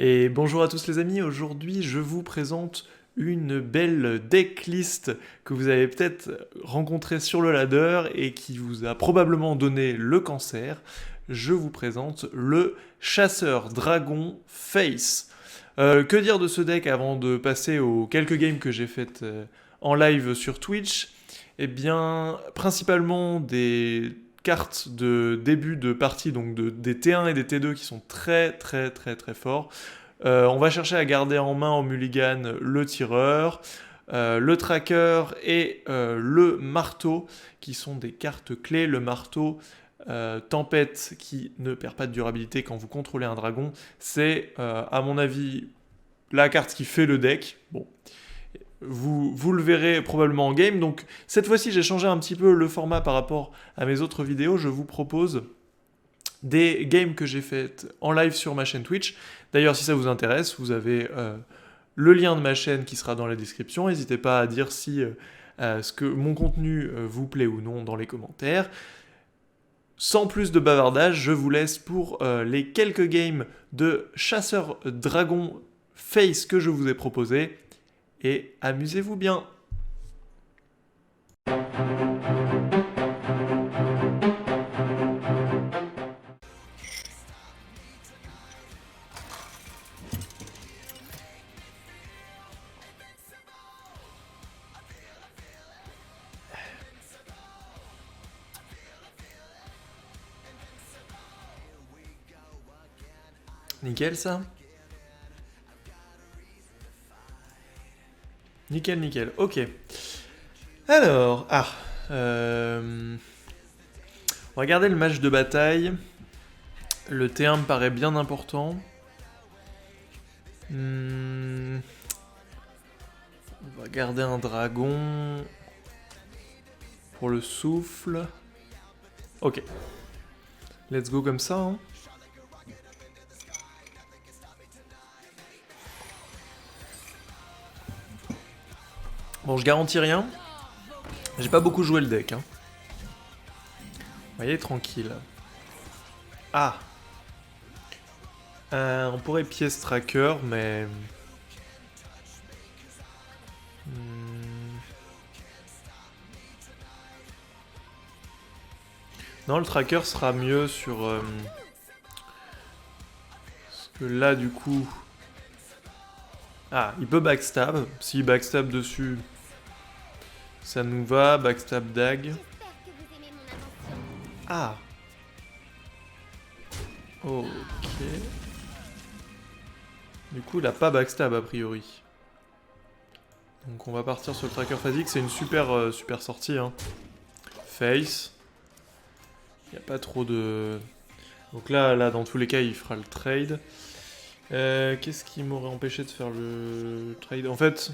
Et bonjour à tous les amis, aujourd'hui je vous présente une belle decklist que vous avez peut-être rencontrée sur le ladder et qui vous a probablement donné le cancer. Je vous présente le chasseur dragon Face. Que dire de ce deck avant de passer aux quelques games que j'ai faites en live sur Twitch? Eh bien, principalement des cartes de début de partie, donc des T1 et des T2 qui sont très forts. On va chercher à garder en main en mulligan le tireur, le tracker et le marteau, qui sont des cartes clés. Le marteau, tempête, qui ne perd pas de durabilité quand vous contrôlez un dragon, c'est à mon avis la carte qui fait le deck. Bon, vous le verrez probablement en game. Donc cette fois-ci, j'ai changé un petit peu le format par rapport à mes autres vidéos. Je vous propose des games que j'ai faites en live sur ma chaîne Twitch. D'ailleurs, si ça vous intéresse, vous avez le lien de ma chaîne qui sera dans la description. N'hésitez pas à dire si ce que mon contenu vous plaît ou non dans les commentaires. Sans plus de bavardage, je vous laisse pour les quelques games de chasseur dragon Face que je vous ai proposé. Et amusez-vous bien. Nickel ça. Nickel, nickel. Ok. Alors, on va regarder le match de bataille. Le T1 me paraît bien important. On va garder un dragon pour le souffle. Ok. Let's go comme ça. Hein. Bon, je garantis rien. J'ai pas beaucoup joué le deck. Hein. Vous voyez, tranquille. Ah. On pourrait pièce tracker, mais... Non, le tracker sera mieux sur... Parce que là, du coup... Ah, il peut backstab. S'il backstab dessus, ça nous va. Backstab dag. Ah. Ok. Du coup, il a pas backstab a priori. Donc on va partir sur le tracker physique. C'est une super sortie. Hein. Face. Il n'y a pas trop de... Donc là, dans tous les cas, il fera le trade. Qu'est-ce qui m'aurait empêché de faire le trade? En fait,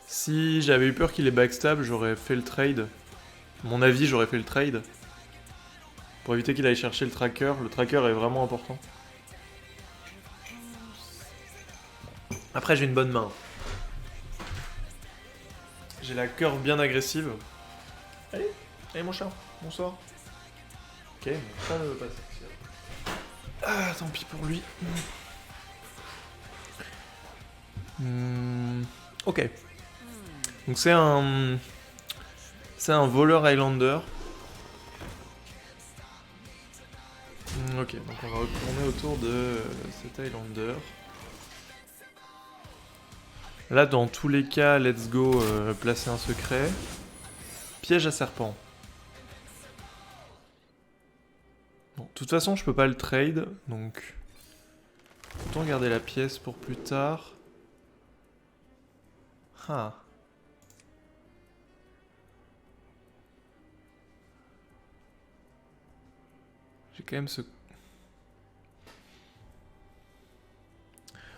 si j'avais eu peur qu'il ait backstab, j'aurais fait le trade. À mon avis, j'aurais fait le trade. Pour éviter qu'il aille chercher le tracker. Le tracker est vraiment important. Après, j'ai une bonne main. J'ai la curve bien agressive. Allez, allez mon chat, bonsoir. Ok, mon chat ne veut pas sortir. Ah, tant pis pour lui. Ok. Donc c'est un... C'est un voleur Highlander. Ok, donc on va retourner autour de cet Highlander. Là, dans tous les cas, let's go placer un secret. Piège à serpent. Bon, de toute façon, je peux pas le trade, donc... Autant garder la pièce pour plus tard. Ah. J'ai quand même ce...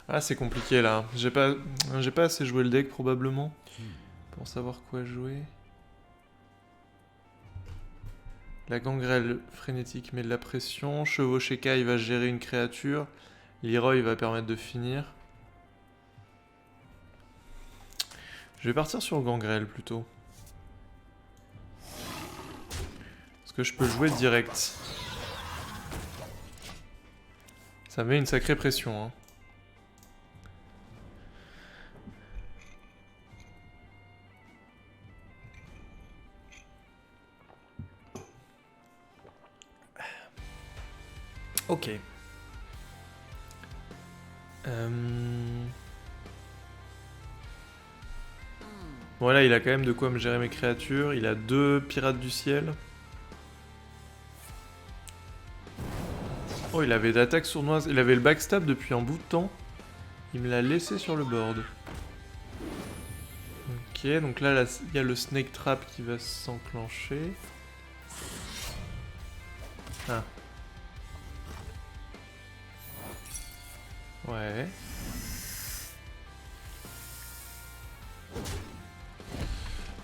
Ah, c'est compliqué là. J'ai pas assez joué le deck probablement pour savoir quoi jouer. La gangrel frénétique met de la pression. Chevauché Kai va gérer une créature. Leroy va permettre de finir. Je vais partir sur gangrel plutôt. Parce que je peux jouer direct. Ça met une sacrée pression, hein. Ok. Voilà, il a quand même de quoi me gérer mes créatures. Il a 2 pirates du ciel. Oh, il avait l'attaque sournoise. Il avait le backstab depuis un bout de temps. Il me l'a laissé sur le board. Ok, donc là, il y a le snake trap qui va s'enclencher. Ah. Ouais.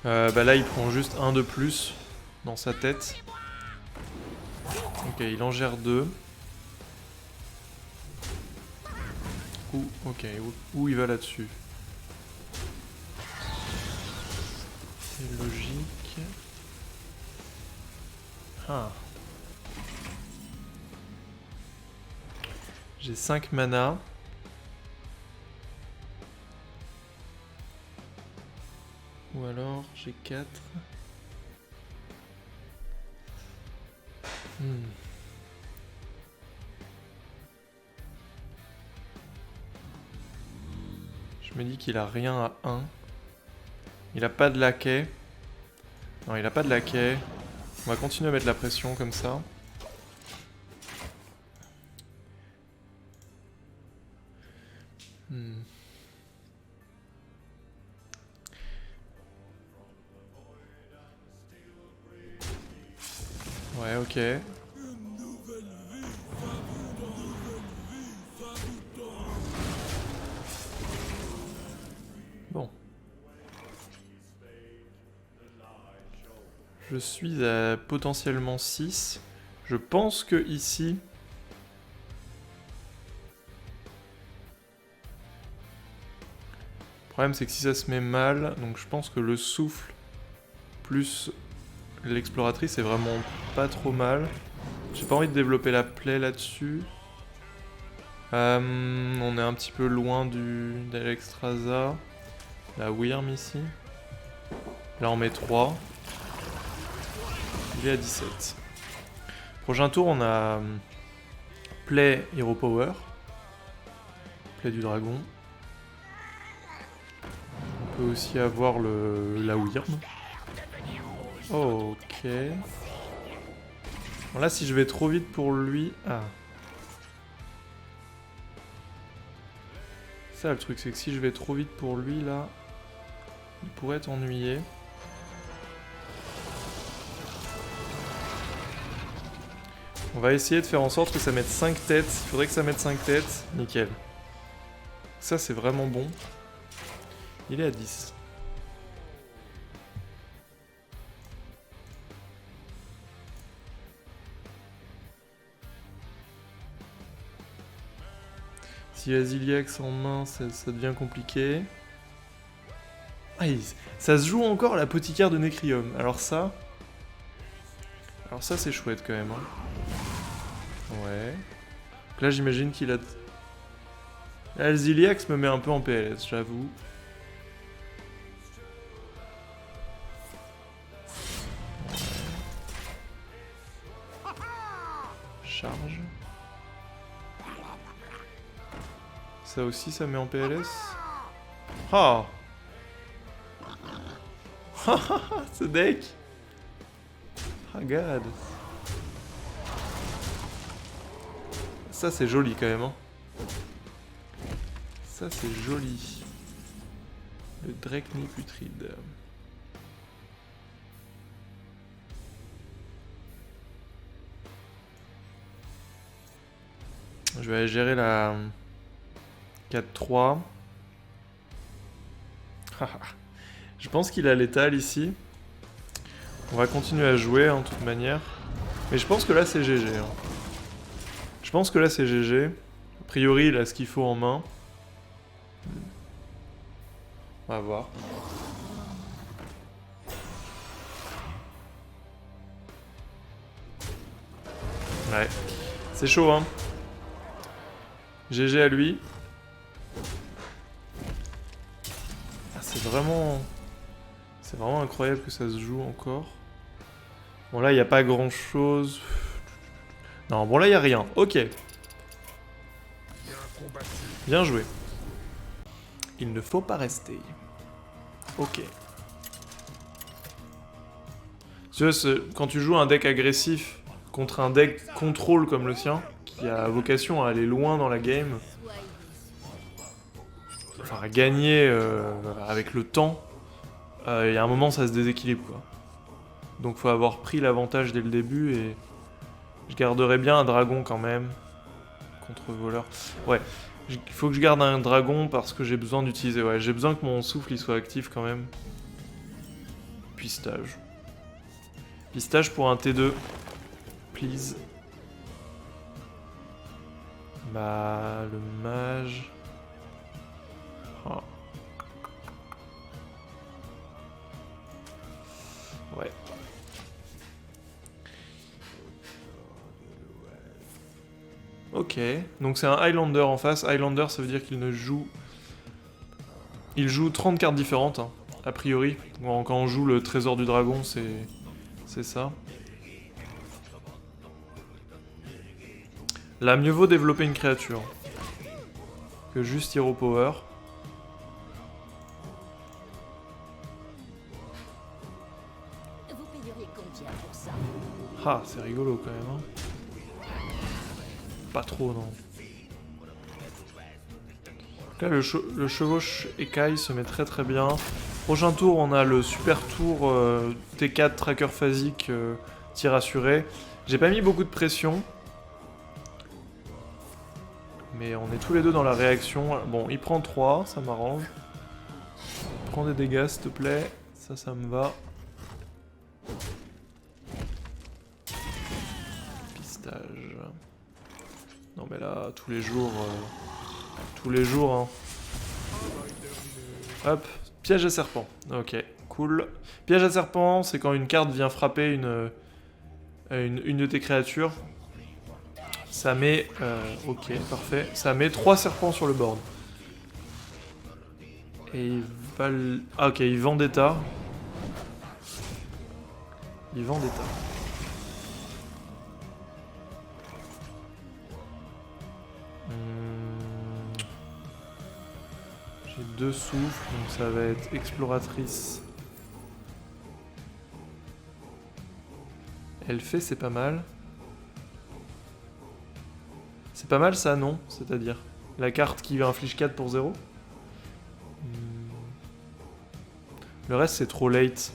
Bah là, il prend juste un de plus dans sa tête. Ok, il en gère 2. Ok, où il va là-dessus? C'est logique. Ah. J'ai 5 mana. Ou alors j'ai 4. Je me dis qu'il a rien à 1. Il a pas de laquais. Non, il a pas de laquais. On va continuer à mettre la pression comme ça. Ouais, ok. Bon. Je suis à potentiellement 6. Je pense que ici... Le problème c'est que si ça se met mal, donc je pense que le souffle plus l'exploratrice est vraiment pas trop mal. J'ai pas envie de développer la plaie là-dessus. On est un petit peu loin d'Alexstrasza. La Wyrm ici. Là on met 3. Il est à 17. Prochain tour on a Plaie Hero Power. Plaie du dragon. On peut aussi avoir la Wyrm. Oh, ok. Bon, là si je vais trop vite pour lui... Ah. Ça le truc c'est que si je vais trop vite pour lui là, il pourrait t'ennuyer. On va essayer de faire en sorte que ça mette 5 têtes. Il faudrait que ça mette 5 têtes. Nickel. Ça c'est vraiment bon. Il est à 10. Si Aziliax en main, ça devient compliqué. Ah, ça se joue encore l'apothicaire de Nécrium. Alors ça c'est chouette quand même. Hein. Ouais. Donc là j'imagine qu'il a... Aziliax me met un peu en PLS, j'avoue. Charge. Ça aussi, ça met en PLS. Ah. Ce deck. Regarde. Ça, c'est joli quand même. Hein. Ça, c'est joli. Le Drekni Putride. Je vais aller gérer la 4-3. Je pense qu'il a létal ici. On va continuer à jouer en toute manière. Mais je pense que là c'est GG. Hein. Je pense que là c'est GG. A priori il a ce qu'il faut en main. On va voir. Ouais. C'est chaud hein. GG à lui. Ah, c'est vraiment incroyable que ça se joue encore. Bon là, il n'y a pas grand chose. Non, bon là, il n'y a rien. Ok. Bien joué. Il ne faut pas rester. Ok. Tu vois, quand tu joues un deck agressif contre un deck contrôle comme le sien, qui a vocation à aller loin dans la game, enfin à gagner avec le temps, il y a un moment ça se déséquilibre quoi. Donc faut avoir pris l'avantage dès le début et je garderai bien un dragon quand même contre voleur. Ouais, il faut que je garde un dragon parce que j'ai besoin d'utiliser. Ouais, j'ai besoin que mon souffle il soit actif quand même. Pistage. Pistage pour un T2. Please. Bah, le mage. Oh. Ouais. Ok, donc c'est un Highlander en face. Highlander, ça veut dire qu'il ne joue... Il joue 30 cartes différentes, hein, a priori. Quand on joue le trésor du dragon, c'est ça. Là, mieux vaut développer une créature que juste Hero Power. Vous payeriez combien pour ça? Ah, c'est rigolo quand même, hein. Pas trop, non. Là, le chevauche écaille se met très très bien. Prochain tour, on a le super tour T4 tracker phasique tir assuré. J'ai pas mis beaucoup de pression. Mais on est tous les deux dans la réaction. Bon, il prend 3, ça m'arrange. Prends des dégâts, s'il te plaît. Ça me va. Pistage. Non mais là, tous les jours, hein. Hop, piège à serpent. Ok, cool. Piège à serpent, c'est quand une carte vient frapper une de tes créatures. Ça met... ok, parfait. Ça met 3 serpents sur le board. Et il va... Ah ok, il vendetta. Il vendetta. J'ai 2 souffles, donc ça va être exploratrice. Elle fait, c'est pas mal. C'est pas mal ça, non? C'est-à-dire la carte qui inflige 4 pour 0. Le reste, c'est trop late.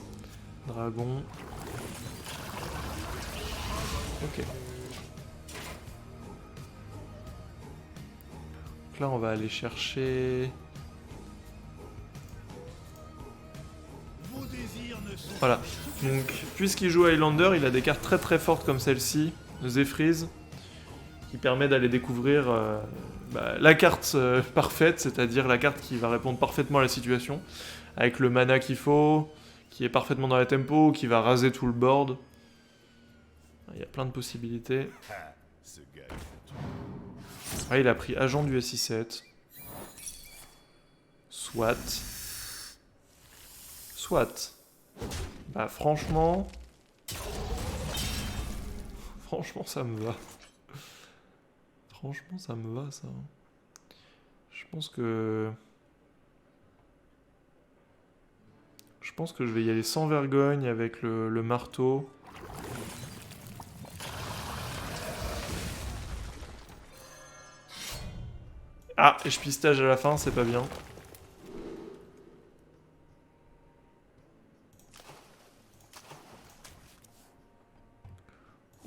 Dragon. Ok. Donc là, on va aller chercher... Voilà. Donc, puisqu'il joue Highlander, il a des cartes très très fortes comme celle-ci, Zephyrs, qui permet d'aller découvrir la carte parfaite, c'est-à-dire la carte qui va répondre parfaitement à la situation, avec le mana qu'il faut, qui est parfaitement dans la tempo, qui va raser tout le board. Il y a plein de possibilités. Ouais, il a pris agent du SI7. Soit. Bah franchement... Franchement ça me va. Franchement ça me va ça. Je pense que je vais y aller sans vergogne avec le marteau. Ah, et je pistage à la fin, c'est pas bien.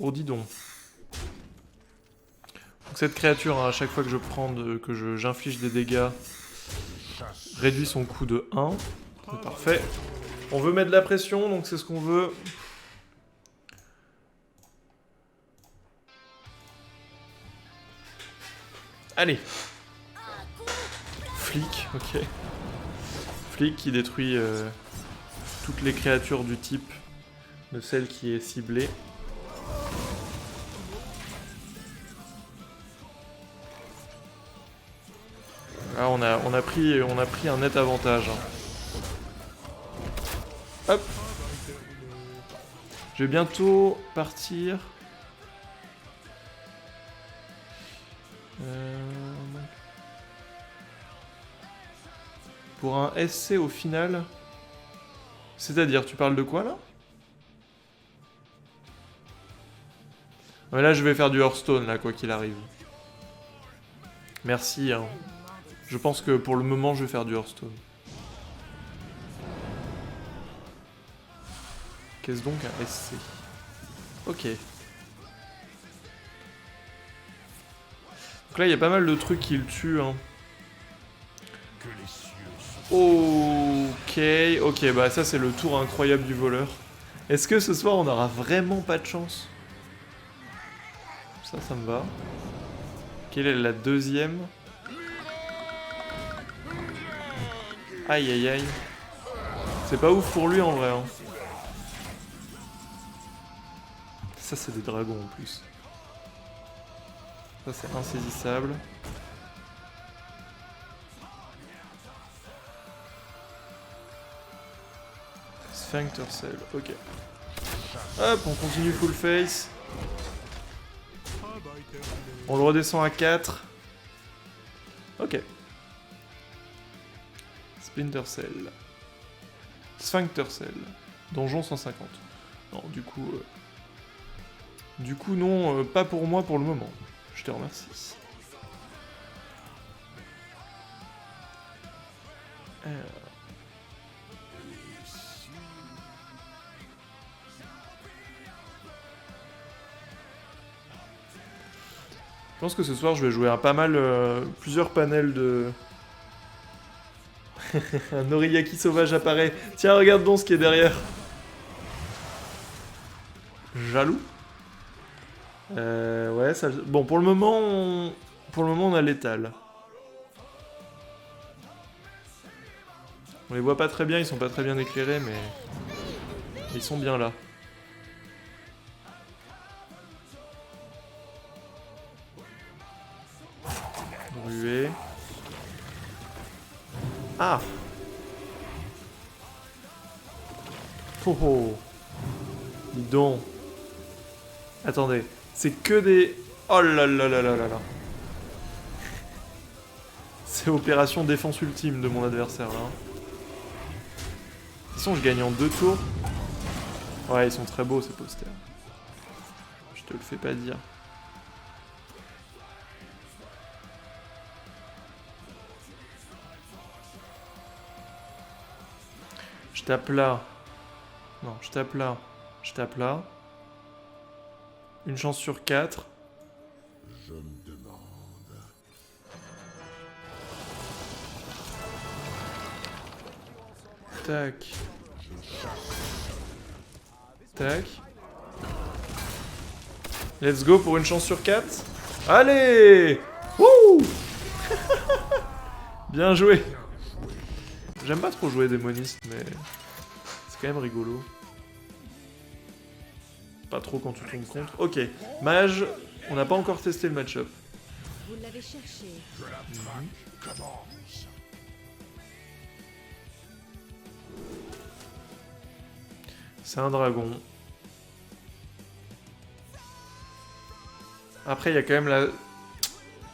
Oh dis donc. Donc cette créature, hein, à chaque fois que je prends j'inflige des dégâts, réduit son coût de 1. C'est parfait. On veut mettre de la pression, donc c'est ce qu'on veut. Allez. Flic, ok. Flic qui détruit toutes les créatures du type de celle qui est ciblée. Là, on a pris un net avantage. Hein. Hop. Je vais bientôt partir. Pour un SC au final. C'est-à-dire, tu parles de quoi là? Ouais, là, je vais faire du Hearthstone, là, quoi qu'il arrive. Merci, hein. Je pense que pour le moment, je vais faire du Hearthstone. Qu'est-ce donc un SC? Ok. Donc là, il y a pas mal de trucs qui le tuent, hein. Ok, ok, bah ça c'est le tour incroyable du voleur. Est-ce que ce soir on aura vraiment pas de chance? Ça me va. Quelle est la deuxième? Aïe aïe aïe. C'est pas ouf pour lui en vrai. Hein. Ça c'est des dragons en plus. Ça c'est insaisissable. Sphincter Cell, ok. Hop, on continue full face. On le redescend à 4. Ok. Splinter Cell. Sphincter Cell. Donjon 150. Non, du coup... non, pas pour moi pour le moment. Je te remercie. Je pense que ce soir je vais jouer à pas mal, plusieurs panels de... Un Noriyaki sauvage apparaît. Tiens, regarde donc ce qui est derrière. Jaloux. Ouais, ça... Bon, pour le moment, on a l'étal. On les voit pas très bien, ils sont pas très bien éclairés, mais... Ils sont bien là. Ruée. Ah! Oh oh! Dis donc. Attendez, c'est que des... Oh là là là là là là. C'est opération défense ultime de mon adversaire là. De toute façon, je gagne en 2 tours. Ouais, ils sont très beaux ces posters. Je te le fais pas dire. Je tape là. Non, je tape là. Je tape là. Une chance sur 4. Je me demande. Tac. Tac. Let's go pour une chance sur 4. Allez! Wouh! Bien joué. J'aime pas trop jouer démoniste, mais c'est quand même rigolo. Pas trop quand tu tombes contre. Ok, mage, on n'a pas encore testé le match-up. Vous l'avez cherché. C'est un dragon. Après, il y a quand même la... Il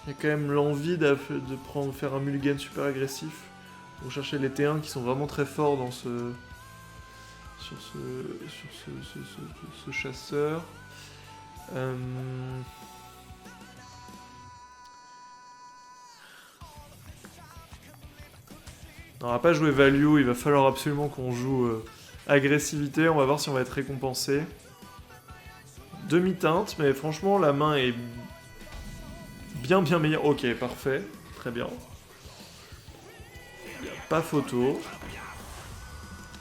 y a quand même l'envie de faire un mulligan super agressif. Pour chercher les T1 qui sont vraiment très forts dans ce... Sur ce chasseur. On va pas jouer value, il va falloir absolument qu'on joue agressivité. On va voir si on va être récompensé. Demi-teinte, mais franchement la main est bien meilleure. Ok, parfait, très bien. Il n'y a pas photo.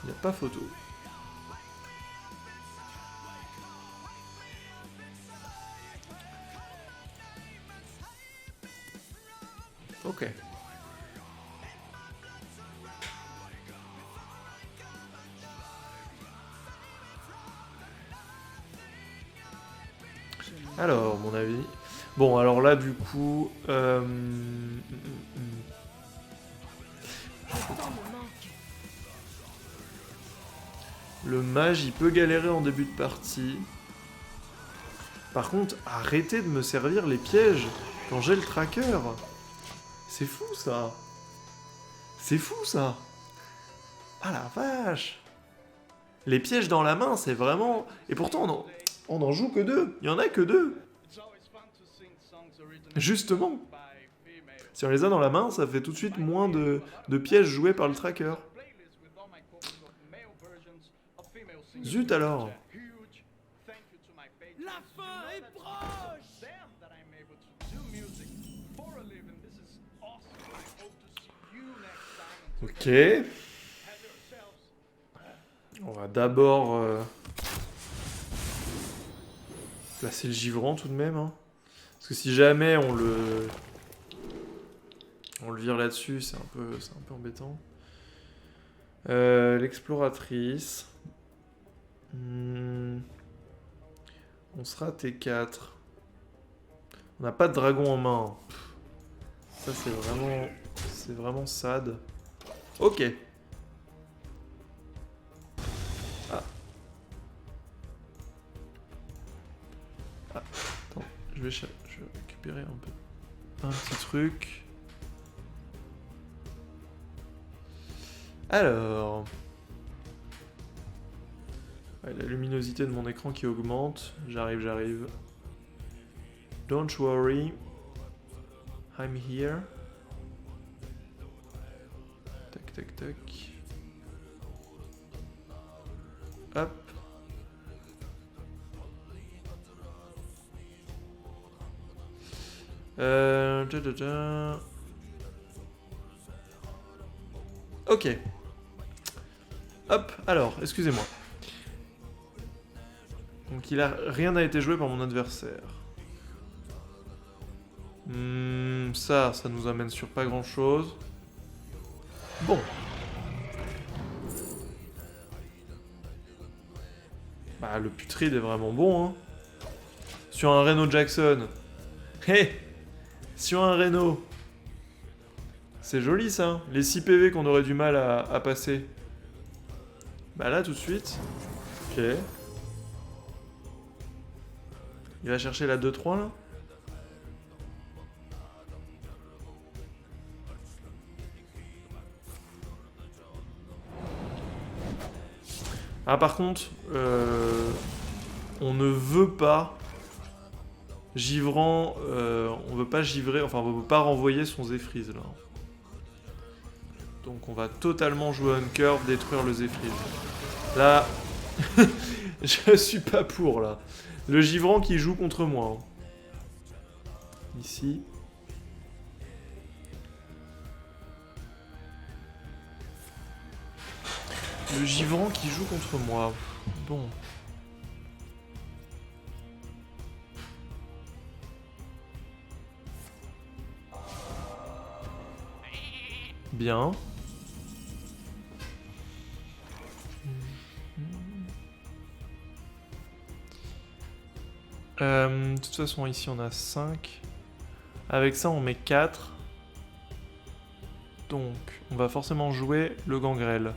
Il n'y a pas photo. Ok. Alors, mon avis. Bon, alors là, du coup... temps me manque. Le mage, il peut galérer en début de partie. Par contre, arrêtez de me servir les pièges quand j'ai le tracker. C'est fou, ça. C'est fou, ça. Ah la vache. Les pièges dans la main, c'est vraiment... Et pourtant, on en joue que 2. Il y en a que 2. Justement. Si on les a dans la main, ça fait tout de suite moins de pièges joués par le tracker. Zut alors. La fin est proche. Ok. On va d'abord placer le givrant tout de même. Hein. Parce que si jamais on le vire là-dessus, c'est un peu embêtant. L'exploratrice. On sera T4. On n'a pas de dragon en main. Ça c'est vraiment sad. Ok. Ah. Ah. Attends, je vais récupérer un petit truc. Alors... Ouais, la luminosité de mon écran qui augmente. J'arrive. Don't worry. I'm here. Tac. Hop. Ok. Hop, alors, excusez-moi. Donc rien n'a été joué par mon adversaire. Ça nous amène sur pas grand chose. Bon. Bah le putride est vraiment bon hein. Sur un Reno Jackson. Hé. Sur un Reno. C'est joli ça. Les 6 PV qu'on aurait du mal à passer. Bah là tout de suite. Ok. Il va chercher la 2-3 là. Ah par contre, on ne veut pas givrant, on veut pas givrer, enfin on veut pas renvoyer son Zephyrs là. Donc on va totalement jouer on curve, détruire le Zephyrs. Là, je suis pas pour là. Le givrant qui joue contre moi. Hein. Ici. Le givrant qui joue contre moi. Bon. Bien. De toute façon, ici on a 5. Avec ça, on met 4. Donc, on va forcément jouer le gangrel.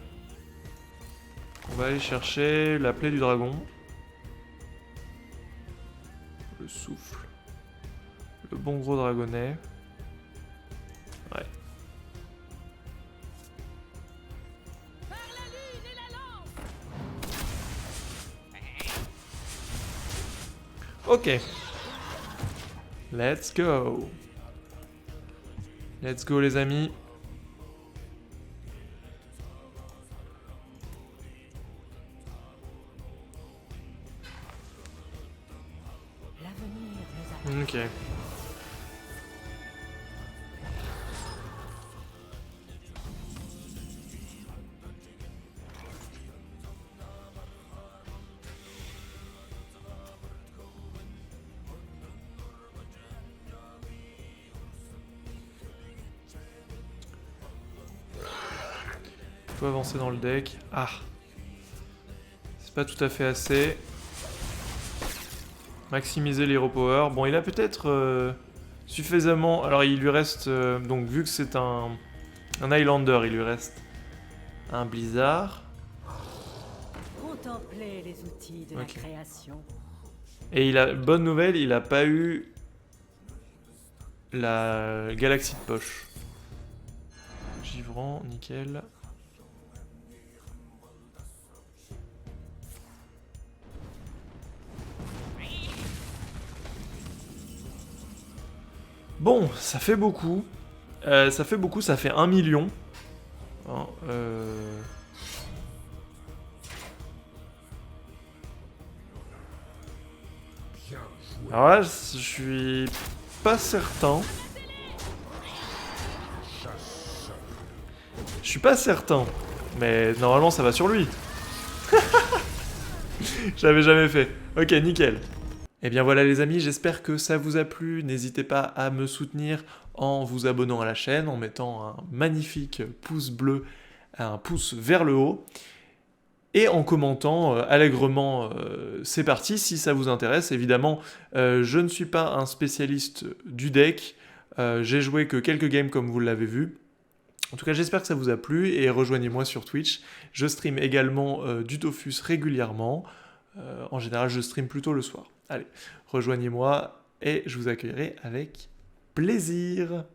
On va aller chercher la plaie du dragon. Le souffle. Le bon gros dragonnet. Ouais. Par la lune et la lance. Ok. Let's go. Let's go les amis. Ok. Faut avancer dans le deck. Ah. C'est pas tout à fait assez. Maximiser l'hero power. Bon, il a peut-être suffisamment... Alors, il lui reste... donc, vu que c'est un Un Highlander, il lui reste un Blizzard. Contemplez les outils de la Ok. création. Et il a, bonne nouvelle, il a pas eu la galaxie de poche. Givrant, nickel. Bon, ça fait beaucoup. Ça fait 1 million. Hein, Alors là, je suis pas certain. Je suis pas certain. Mais normalement, ça va sur lui. Je l'avais jamais fait. Ok, nickel. Et bien voilà les amis, j'espère que ça vous a plu. N'hésitez pas à me soutenir en vous abonnant à la chaîne, en mettant un magnifique pouce bleu, un pouce vers le haut, et en commentant allègrement c'est parti si ça vous intéresse. Évidemment, je ne suis pas un spécialiste du deck, j'ai joué que quelques games comme vous l'avez vu. En tout cas, j'espère que ça vous a plu et rejoignez-moi sur Twitch. Je stream également du Dofus régulièrement. En général, je stream plutôt le soir. Allez, rejoignez-moi et je vous accueillerai avec plaisir.